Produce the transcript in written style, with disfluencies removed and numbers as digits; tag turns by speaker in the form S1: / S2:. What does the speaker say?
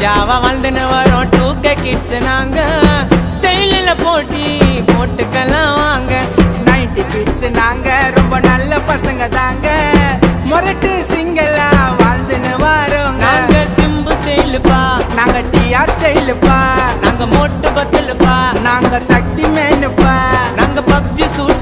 S1: Java வாழ்ந்துன்னு வரோம் 2K kids நாங்க ஸ்டைலில் போட்டி போட்டுக்கலாம் வாங்க
S2: 90 kids நாங்க ரொம்ப நல்ல பசங்க தாங்க மொரட்டு சிங்கலா வாழ்ந்துன்னு வரோம்
S1: நாங்க சிம்பு ஸ்டைலுப்பா
S2: நாங்க டிஆர் ஸ்டைலுப்பா
S1: நாங்க மோட்டு பத்தலுப்பா
S2: நாங்க சக்தி மேனுப்பா
S1: நாங்க பப்ஜி சூட்